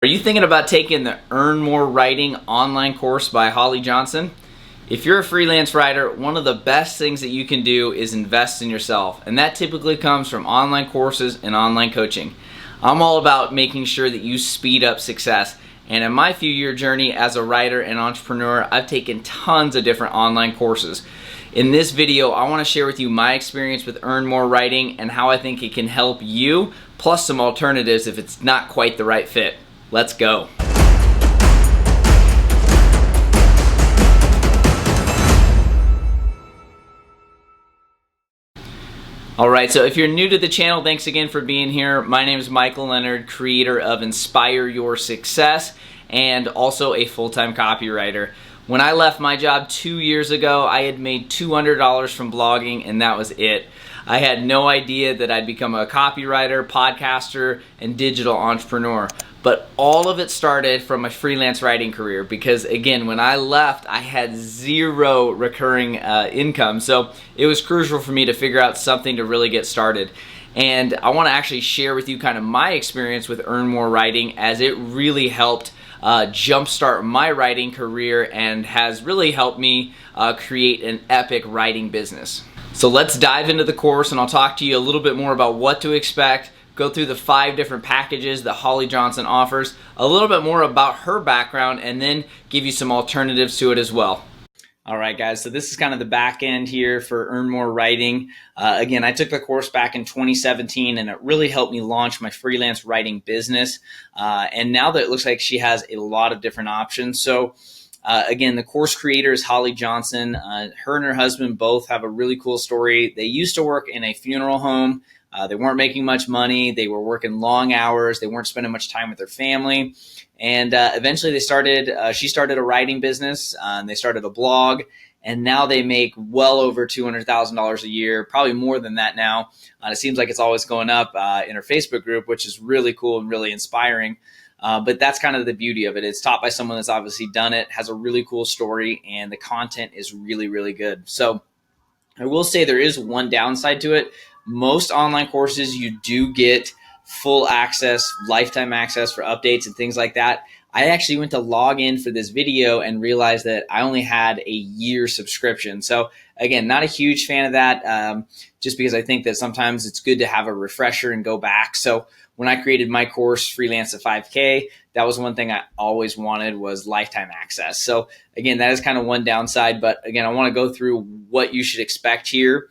Are you thinking about taking the Earn More Writing online course by Holly Johnson? If you're a freelance writer, one of the best things that you can do is invest in yourself, and that typically comes from online courses and online coaching. I'm all about making sure that you speed up success, and in my few-year journey as a writer and entrepreneur, I've taken tons of different online courses. In this video, I want to share with you my experience with Earn More Writing and how I think it can help you, plus some alternatives if it's not quite the right fit. Let's go. Alright, so if you're new to the channel, thanks again for being here. My name is Leonard, creator of Inspire Your Success and also a full-time copywriter. When I left my job 2 years ago, I had made $200 from blogging and that was it. I had no idea that I'd become a copywriter, podcaster, and digital entrepreneur. But all of it started from my freelance writing career because, again, when I left, I had zero recurring income. So it was crucial for me to figure out something to really get started. And I want to actually share with you kind of my experience with Earn More Writing, as it really helped jumpstart my writing career and has really helped me create an epic writing business. So let's dive into the course, and I'll talk to you a little bit more about what to expect, go through the 5 different packages that Holly Johnson offers, a little bit more about her background, and then give you some alternatives to it as well. Alright guys, so this is kind of the back end here for Earn More Writing. Again, I took the course back in 2017 and it really helped me launch my freelance writing business. And now that it looks like she has a lot of different options. So again, the course creator is Holly Johnson. Her and her husband both have a really cool story. They used to work in a funeral home. They weren't making much money. They were working long hours. They weren't spending much time with their family. And eventually she started a writing business. And they started a blog. And now they make well over $200,000 a year, probably more than that now. It seems like it's always going up in her Facebook group, which is really cool and really inspiring. But that's kind of the beauty of it. It's taught by someone that's obviously done it, has a really cool story, and the content is really, really good. So I will say there is one downside to it. Most online courses, you do get full access, lifetime access for updates and things like that. I actually went to log in for this video and realized that I only had a year subscription. So again, not a huge fan of that, just because I think that sometimes it's good to have a refresher and go back. So when I created my course, Freelance at 5K, that was one thing I always wanted, was lifetime access. So again, that is kind of one downside, but again, I want to go through what you should expect here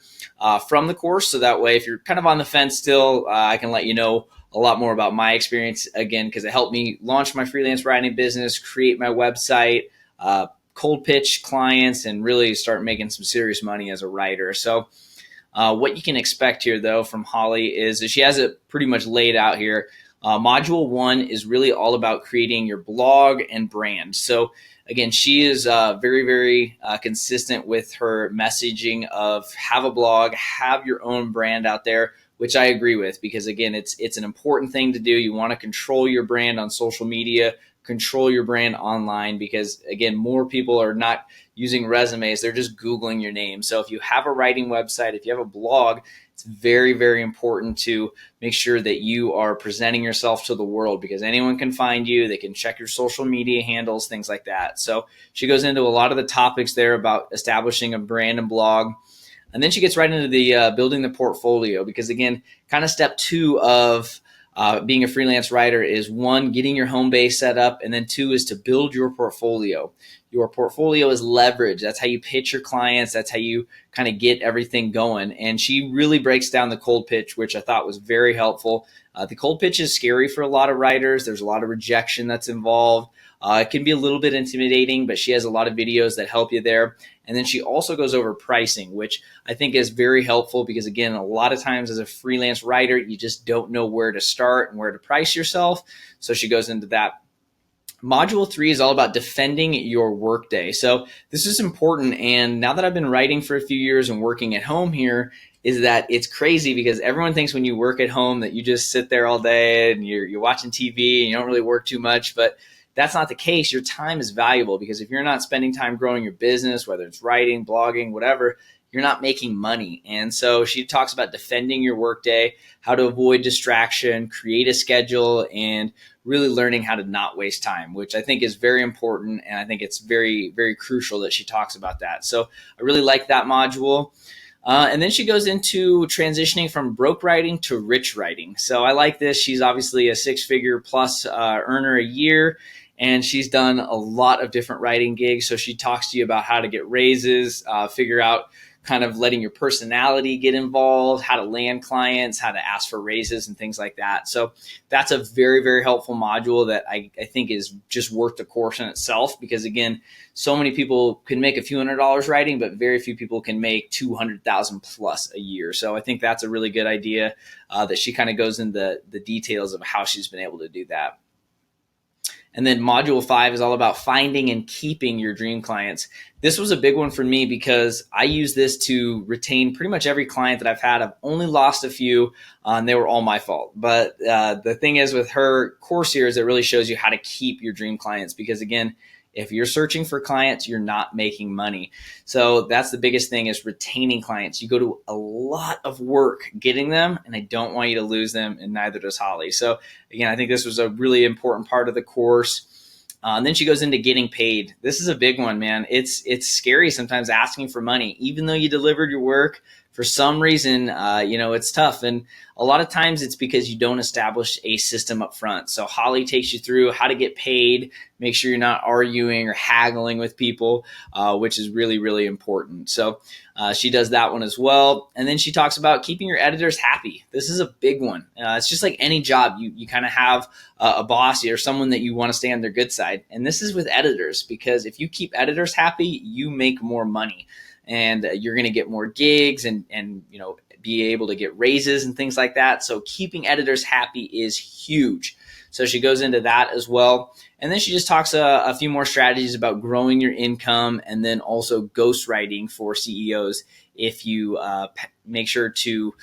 from the course. So that way, if you're kind of on the fence still, I can let you know a lot more about my experience, again, because it helped me launch my freelance writing business, create my website, cold pitch clients, and really start making some serious money as a writer. So what you can expect here, though, from Holly is that she has it pretty much laid out here. Module 1 is really all about creating your blog and brand. So again, she is very, very consistent with her messaging of have a blog, have your own brand out there, which I agree with, because again, it's an important thing to do. You want to control your brand on social media, control your brand online, because again, more people are not using resumes, they're just Googling your name. So if you have a writing website, if you have a blog, it's very, very important to make sure that you are presenting yourself to the world, because anyone can find you, they can check your social media handles, things like that. So she goes into a lot of the topics there about establishing a brand and blog. And then she gets right into the building the portfolio, because again, kind of step 2 of being a freelance writer is 1, getting your home base set up, and then 2 is to build your portfolio. Your portfolio is leverage. That's how you pitch your clients. That's how you kind of get everything going. And she really breaks down the cold pitch, which I thought was very helpful. The cold pitch is scary for a lot of writers. There's a lot of rejection that's involved. It can be a little bit intimidating, but she has a lot of videos that help you there. And then she also goes over pricing, which I think is very helpful, because again, a lot of times as a freelance writer, you just don't know where to start and where to price yourself. So she goes into that. Module 3 is all about defending your workday. So this is important. And now that I've been writing for a few years and working at home here, is that it's crazy, because everyone thinks when you work at home that you just sit there all day and you're watching TV and you don't really work too much. But that's not the case. Your time is valuable, because if you're not spending time growing your business, whether it's writing, blogging, whatever, you're not making money. And so she talks about defending your workday, how to avoid distraction, create a schedule, and really learning how to not waste time, which I think is very important. And I think it's very, very crucial that she talks about that. So I really like that module. And then she goes into transitioning from broke writing to rich writing. So I like this. She's obviously a 6-figure plus earner a year, and she's done a lot of different writing gigs. So she talks to you about how to get raises, figure out kind of letting your personality get involved, how to land clients, how to ask for raises and things like that. So that's a very, very helpful module that I think is just worth the course in itself, because again, so many people can make a few $100s writing, but very few people can make 200,000 plus a year. So I think that's a really good idea that she kind of goes into the details of how she's been able to do that. And then module 5 is all about finding and keeping your dream clients. This was a big one for me because I use this to retain pretty much every client that I've had. I've only lost a few, and they were all my fault. But the thing is with her course here is it really shows you how to keep your dream clients, because again, if you're searching for clients, you're not making money. So that's the biggest thing, is retaining clients. You go to a lot of work getting them, and I don't want you to lose them, and neither does Holly. So again, I think this was a really important part of the course. And then she goes into getting paid. This is a big one, man. It's scary sometimes asking for money, even though you delivered your work. For some reason, it's tough. And a lot of times it's because you don't establish a system up front. So Holly takes you through how to get paid, make sure you're not arguing or haggling with people, which is really, really important. So she does that one as well. And then she talks about keeping your editors happy. This is a big one. It's just like any job. You kind of have a boss or someone that you want to stay on their good side. And this is with editors, because if you keep editors happy, you make more money. And you're going to get more gigs and be able to get raises and things like that. So keeping editors happy is huge. So she goes into that as well. And then she just talks a few more strategies about growing your income, and then also ghostwriting for CEOs if you make sure to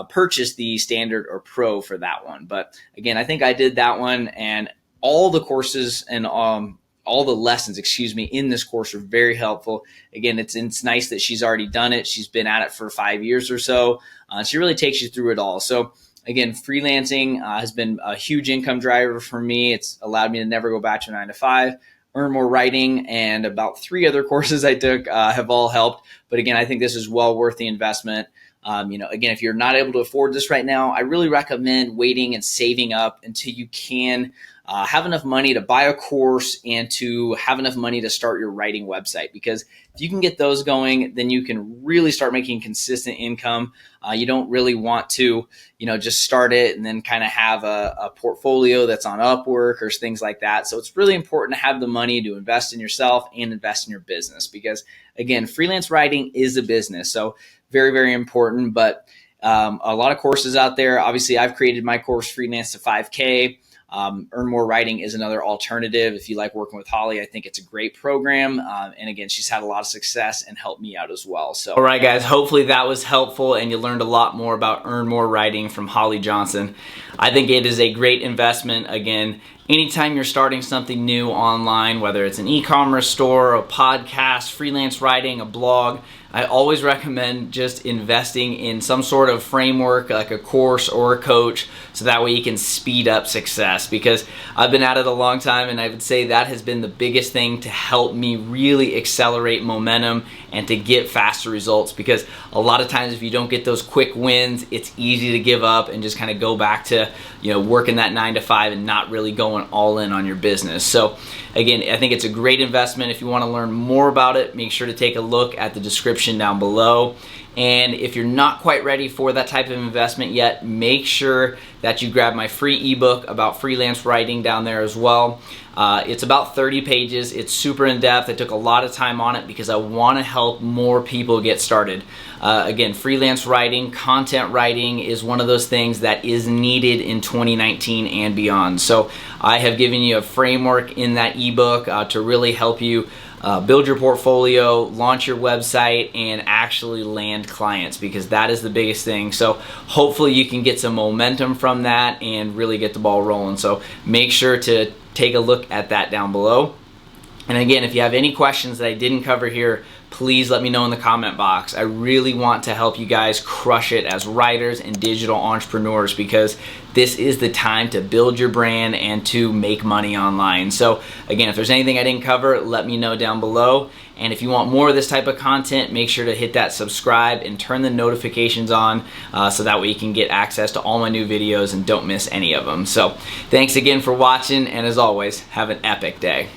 purchase the standard or pro for that one. But again, I think I did that one, and all the courses and all the lessons, in this course are very helpful. Again, it's nice that she's already done it. She's been at it for 5 years or so. She really takes you through it all. So again, freelancing has been a huge income driver for me. It's allowed me to never go back to 9 to 5, earn more writing, and about 3 other courses I took have all helped. But again, I think this is well worth the investment. Again, if you're not able to afford this right now, I really recommend waiting and saving up until you can have enough money to buy a course and to have enough money to start your writing website. Because if you can get those going, then you can really start making consistent income. You don't really want to, just start it and then kind of have a portfolio that's on Upwork or things like that. So it's really important to have the money to invest in yourself and invest in your business, because again, freelance writing is a business. So very, very important. But a lot of courses out there. Obviously, I've created my course, Freelance to 5K. Earn More Writing is another alternative. If you like working with Holly, I think it's a great program. And again, she's had a lot of success and helped me out as well. So, all right, guys, hopefully that was helpful and you learned a lot more about Earn More Writing from Holly Johnson. I think it is a great investment. Again, anytime you're starting something new online, whether it's an e-commerce store, a podcast, freelance writing, a blog, I always recommend just investing in some sort of framework, like a course or a coach, so that way you can speed up success. Because I've been at it a long time, and I would say that has been the biggest thing to help me really accelerate momentum and to get faster results. Because a lot of times if you don't get those quick wins, it's easy to give up and just kind of go back to working that 9 to 5 and not really going all in on your business. So again, I think it's a great investment. If you want to learn more about it, make sure to take a look at the description down below. And if you're not quite ready for that type of investment yet, make sure that you grab my free ebook about freelance writing down there as well. It's about 30 pages. It's super in-depth. I took a lot of time on it because I want to help more people get started. Again, freelance writing, content writing is one of those things that is needed in 2019 and beyond. So I have given you a framework in that ebook to really help you build your portfolio, launch your website, and actually land clients, because that is the biggest thing. So hopefully you can get some momentum from that and really get the ball rolling. So make sure to take a look at that down below. And again, if you have any questions that I didn't cover here, please let me know in the comment box. I really want to help you guys crush it as writers and digital entrepreneurs, because this is the time to build your brand and to make money online. So again, if there's anything I didn't cover, let me know down below. And if you want more of this type of content, make sure to hit that subscribe and turn the notifications on so that way you can get access to all my new videos and don't miss any of them. So thanks again for watching, and as always, have an epic day.